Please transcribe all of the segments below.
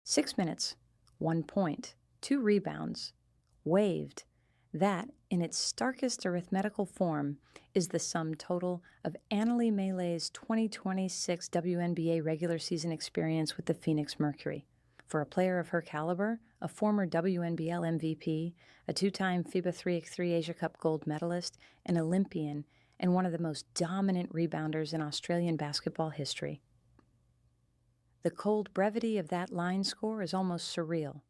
6 minutes, 1 point, 2 rebounds, waived. That, in its starkest arithmetical form, is the sum total of Anneli Maley's 2026 WNBA regular season experience with the Phoenix Mercury. For a player of her caliber, a former WNBL MVP, a 2-time FIBA 3x3 Asia Cup gold medalist, an Olympian, and one of the most dominant rebounders in Australian basketball history. The cold brevity of that line score is almost surreal,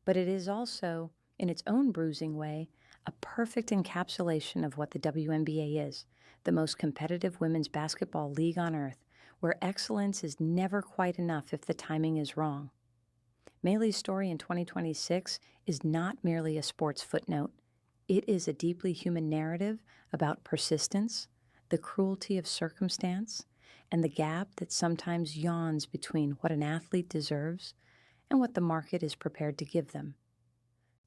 but it is also, in its own bruising way, a perfect encapsulation of what the WNBA is, the most competitive women's basketball league on earth, where excellence is never quite enough if the timing is wrong. Maley's story in 2026 is not merely a sports footnote. It is a deeply human narrative about persistence, the cruelty of circumstance, and the gap that sometimes yawns between what an athlete deserves and what the market is prepared to give them.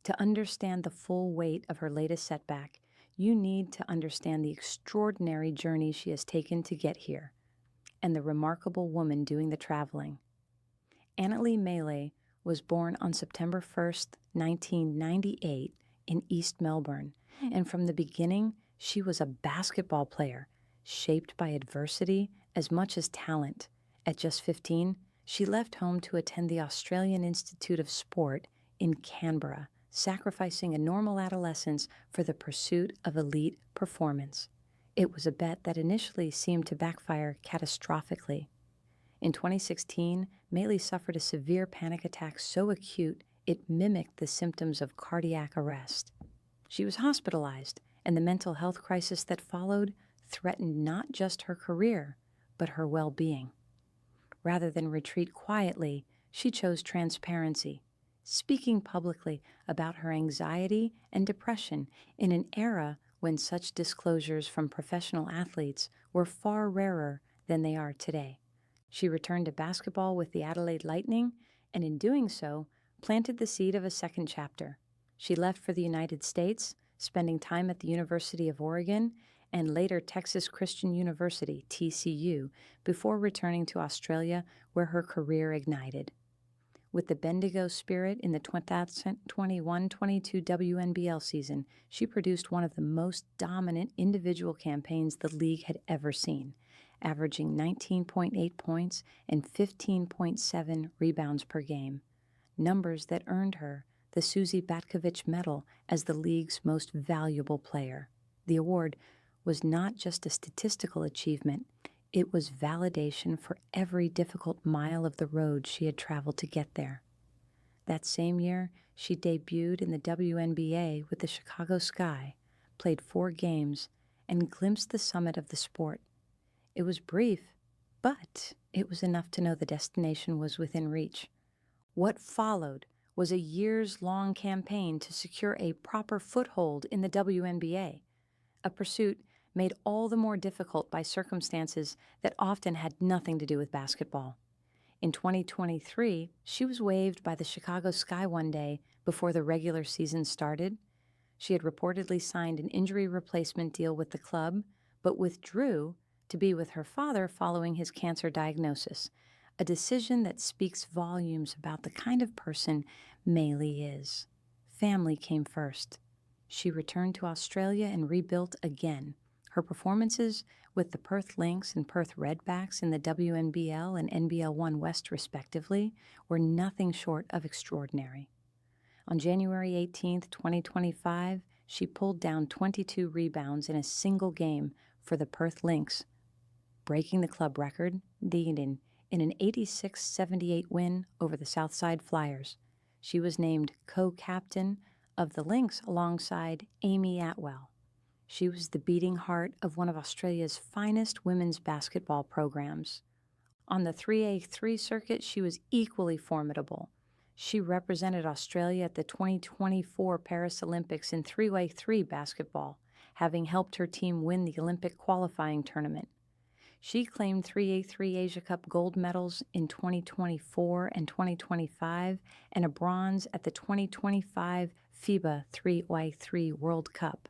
To understand the full weight of her latest setback, you need to understand the extraordinary journey she has taken to get here, and the remarkable woman doing the traveling. Anneli Maley was born on September 1st, 1998, in East Melbourne, and from the beginning, she was a basketball player, shaped by adversity as much as talent. At just 15, she left home to attend the Australian Institute of Sport in Canberra, sacrificing a normal adolescence for the pursuit of elite performance. It was a bet that initially seemed to backfire catastrophically. In 2016, Maley suffered a severe panic attack so acute it mimicked the symptoms of cardiac arrest. She was hospitalized, and the mental health crisis that followed threatened not just her career, but her well-being. Rather than retreat quietly, she chose transparency, speaking publicly about her anxiety and depression in an era when such disclosures from professional athletes were far rarer than they are today. She returned to basketball with the Adelaide Lightning, and in doing so, planted the seed of a second chapter. She left for the United States, spending time at the University of Oregon and later Texas Christian University, TCU, before returning to Australia, where her career ignited. With the Bendigo spirit in the 2021-22 WNBL season, she produced one of the most dominant individual campaigns the league had ever seen, averaging 19.8 points and 15.7 rebounds per game, numbers that earned her the Susie Batkovich Medal as the league's most valuable player. The award was not just a statistical achievement, it was validation for every difficult mile of the road she had traveled to get there. That same year, she debuted in the WNBA with the Chicago Sky, played 4 games, and glimpsed the summit of the sport. It was brief, but it was enough to know the destination was within reach. What followed was a years-long campaign to secure a proper foothold in the WNBA, a pursuit made all the more difficult by circumstances that often had nothing to do with basketball. In 2023, she was waived by the Chicago Sky one day before the regular season started. She had reportedly signed an injury replacement deal with the club, but withdrew to be with her father following his cancer diagnosis, a decision that speaks volumes about the kind of person Maley is. Family came first. She returned to Australia and rebuilt again. Her performances with the Perth Lynx and Perth Redbacks in the WNBL and NBL 1 West respectively were nothing short of extraordinary. On January 18, 2025, she pulled down 22 rebounds in a single game for the Perth Lynx, breaking the club record in an 86-78 win over the Southside Flyers. She was named co-captain of the Lynx alongside Amy Atwell. She was the beating heart of one of Australia's finest women's basketball programs. On the 3x3 circuit, she was equally formidable. She represented Australia at the 2024 Paris Olympics in 3x3 basketball, having helped her team win the Olympic qualifying tournament. She claimed 3x3 Asia Cup gold medals in 2024 and 2025 and a bronze at the 2025 FIBA 3x3 World Cup.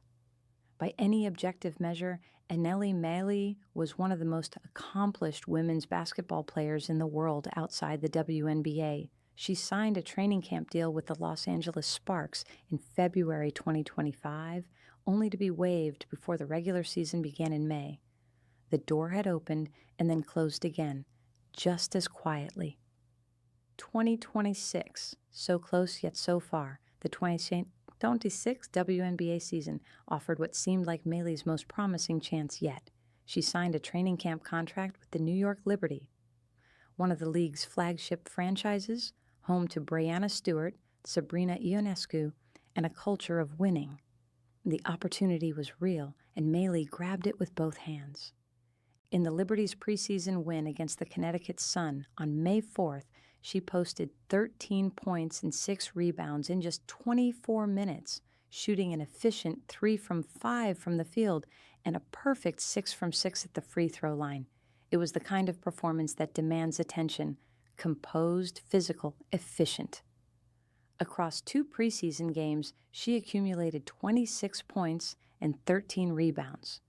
By any objective measure, Anneli Maley was one of the most accomplished women's basketball players in the world outside the WNBA, She signed a training camp deal with the Los Angeles Sparks in February 2025, only to be waived before the regular season began in May. The door had opened and then closed again, just as quietly. 2026, so close yet so far. The 2026 WNBA season offered what seemed like Maley's most promising chance yet. She signed a training camp contract with the New York Liberty, one of the league's flagship franchises, home to Breanna Stewart, Sabrina Ionescu, and a culture of winning. The opportunity was real, and Maley grabbed it with both hands. In the Liberty's preseason win against the Connecticut Sun on May 4th, she posted 13 points and 6 rebounds in just 24 minutes, shooting an efficient 3 from 5 from the field and a perfect 6 from 6 at the free throw line. It was the kind of performance that demands attention: composed, physical, efficient. Across 2 preseason games, she accumulated 26 points and 13 rebounds,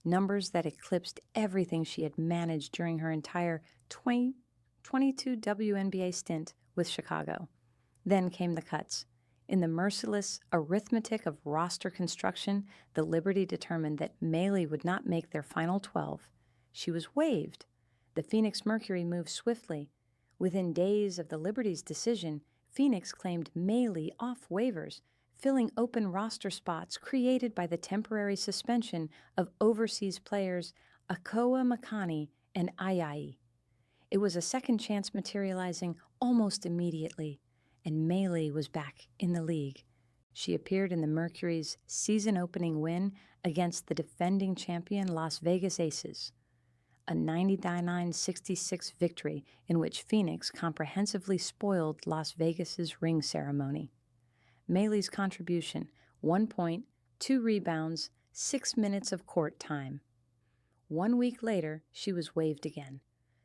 numbers that eclipsed everything she had managed during her entire 22 WNBA stint with Chicago. Then came the cuts. In the merciless arithmetic of roster construction, the Liberty determined that Maley would not make their final 12. She was waived. The Phoenix Mercury moved swiftly. Within days of the Liberty's decision, Phoenix claimed Maley off waivers, filling open roster spots created by the temporary suspension of overseas players Akoa Makani and Ayayi. It was a second chance materializing almost immediately, and Maley was back in the league. She appeared in the Mercury's season-opening win against the defending champion Las Vegas Aces, a 99-66 victory in which Phoenix comprehensively spoiled Las Vegas's ring ceremony. Maley's contribution: 1 point, 2 rebounds, 6 minutes of court time. 1 week later, she was waived again.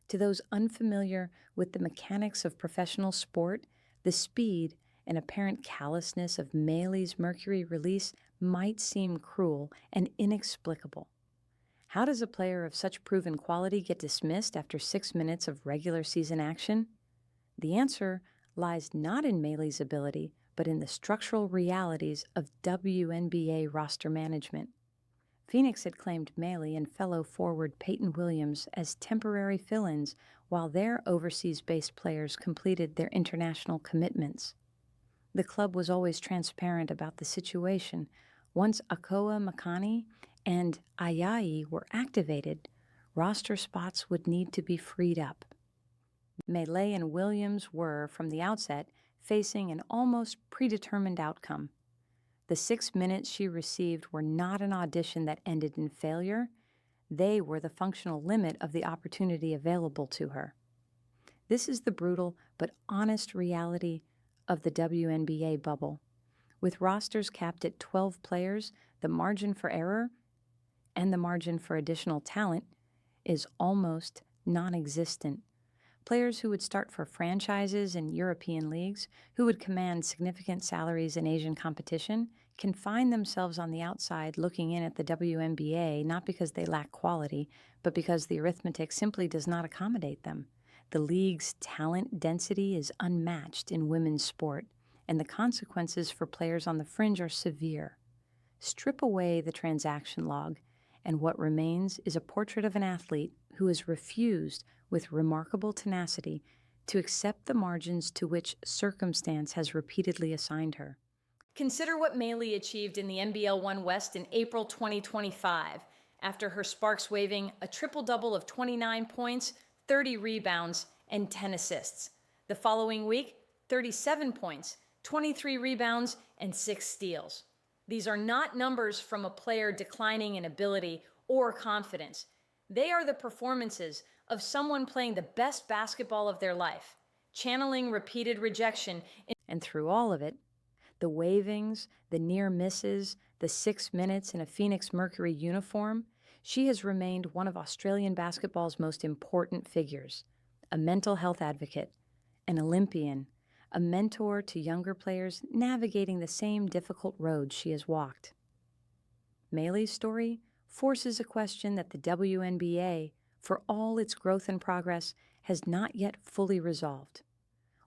To those unfamiliar with the mechanics of professional sport, the speed and apparent callousness of Maley's Mercury release might seem cruel and inexplicable. How does a player of such proven quality get dismissed after 6 minutes of regular season action? The answer lies not in Maley's ability, but in the structural realities of WNBA roster management. Phoenix had claimed Maley and fellow forward Peyton Williams as temporary fill-ins while their overseas-based players completed their international commitments. The club was always transparent about the situation. Once Akoa Makani and Ayayi were activated, roster spots would need to be freed up. Maley and Williams were, from the outset, facing an almost predetermined outcome. The 6 minutes she received were not an audition that ended in failure. They were the functional limit of the opportunity available to her. This is the brutal but honest reality of the WNBA bubble. With rosters capped at 12 players, the margin for error and the margin for additional talent is almost non-existent. Players who would start for franchises in European leagues, who would command significant salaries in Asian competition, can find themselves on the outside looking in at the WNBA not because they lack quality, but because the arithmetic simply does not accommodate them. The league's talent density is unmatched in women's sport, and the consequences for players on the fringe are severe. Strip away the transaction log, and what remains is a portrait of an athlete who has refused, with remarkable tenacity, to accept the margins to which circumstance has repeatedly assigned her. Consider what Maley achieved in the NBL 1 West in April 2025, after her Sparks waiving a triple-double of 29 points, 30 rebounds, and 10 assists. The following week, 37 points, 23 rebounds, and 6 steals. These are not numbers from a player declining in ability or confidence. They are the performances of someone playing the best basketball of their life, channeling repeated rejection. And through all of it, the waivings, the near misses, the 6 minutes in a Phoenix Mercury uniform, she has remained one of Australian basketball's most important figures, a mental health advocate, an Olympian, a mentor to younger players navigating the same difficult road she has walked. Maley's story forces a question that the WNBA, for all its growth and progress, has not yet fully resolved.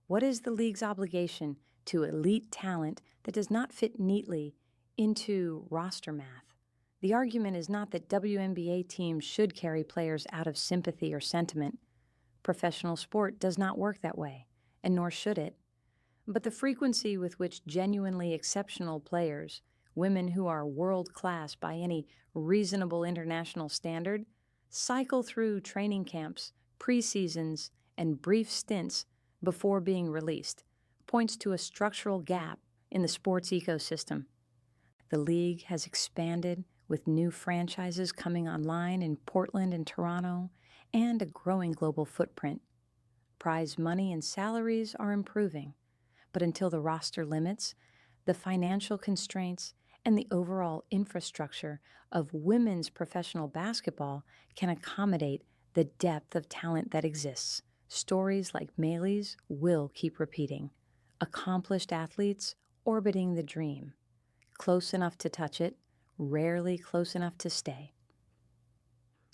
What is the league's obligation to elite talent that does not fit neatly into roster math? The argument is not that WNBA teams should carry players out of sympathy or sentiment. Professional sport does not work that way, and nor should it. But the frequency with which genuinely exceptional players, women who are world-class by any reasonable international standard, cycle through training camps, preseasons, and brief stints before being released, points to a structural gap in the sports ecosystem. The league has expanded with new franchises coming online in Portland and Toronto, and a growing global footprint. Prize money and salaries are improving, but until the roster limits, the financial constraints, and the overall infrastructure of women's professional basketball can accommodate the depth of talent that exists, stories like Maley's will keep repeating. Accomplished athletes orbiting the dream, close enough to touch it, rarely close enough to stay.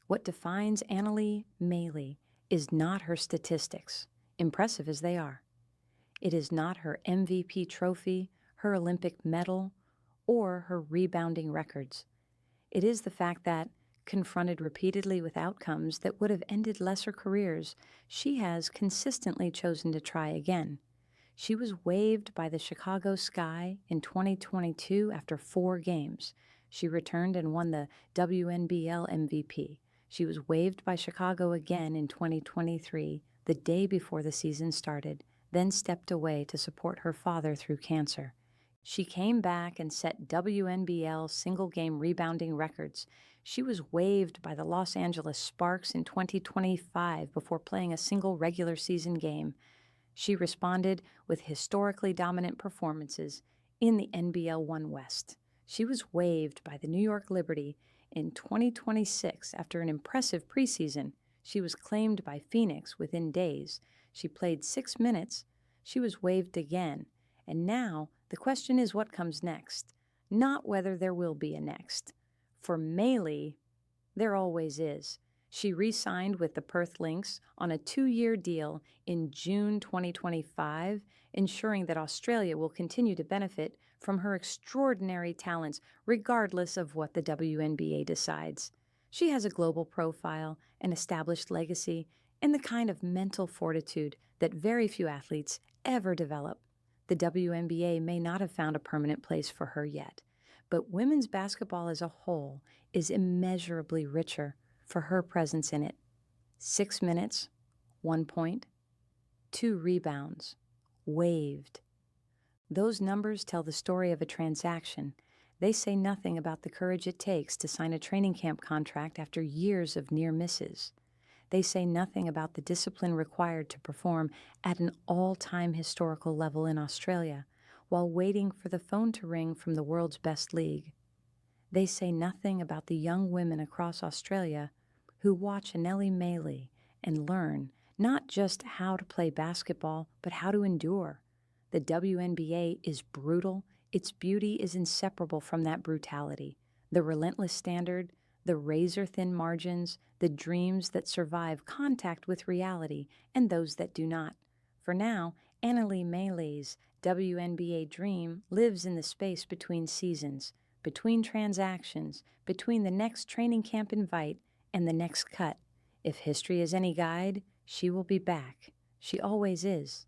What defines Anneli Maley is not her statistics, impressive as they are. It is not her MVP trophy, her Olympic medal, or her rebounding records. It is the fact that, confronted repeatedly with outcomes that would have ended lesser careers, she has consistently chosen to try again. She was waived by the Chicago Sky in 2022 after 4 games. She returned and won the WNBL MVP. She was waived by Chicago again in 2023, the day before the season started, then stepped away to support her father through cancer. She came back and set WNBL single-game rebounding records. She was waived by the Los Angeles Sparks in 2025 before playing a single regular season game. She responded with historically dominant performances in the NBL 1 West. She was waived by the New York Liberty in 2026 after an impressive preseason. She was claimed by Phoenix within days. She played 6 minutes. She was waived again. And now the question is what comes next, not whether there will be a next. For Maley, there always is. She re-signed with the Perth Lynx on a 2-year deal in June 2025, ensuring that Australia will continue to benefit from her extraordinary talents regardless of what the WNBA decides. She has a global profile, an established legacy, and the kind of mental fortitude that very few athletes ever develop. The WNBA may not have found a permanent place for her yet, but women's basketball as a whole is immeasurably richer for her presence in it. 6 minutes, 1 point, 2 rebounds, waived. Those numbers tell the story of a transaction. They say nothing about the courage it takes to sign a training camp contract after years of near misses. They say nothing about the discipline required to perform at an all-time historical level in Australia while waiting for the phone to ring from the world's best league. They say nothing about the young women across Australia who watch Anneli Maley and learn not just how to play basketball, but how to endure. The WNBA is brutal. Its beauty is inseparable from that brutality. The relentless standard, the razor-thin margins, the dreams that survive contact with reality, and those that do not. For now, Anneli Maley's WNBA dream lives in the space between seasons, between transactions, between the next training camp invite and the next cut. If history is any guide, she will be back. She always is.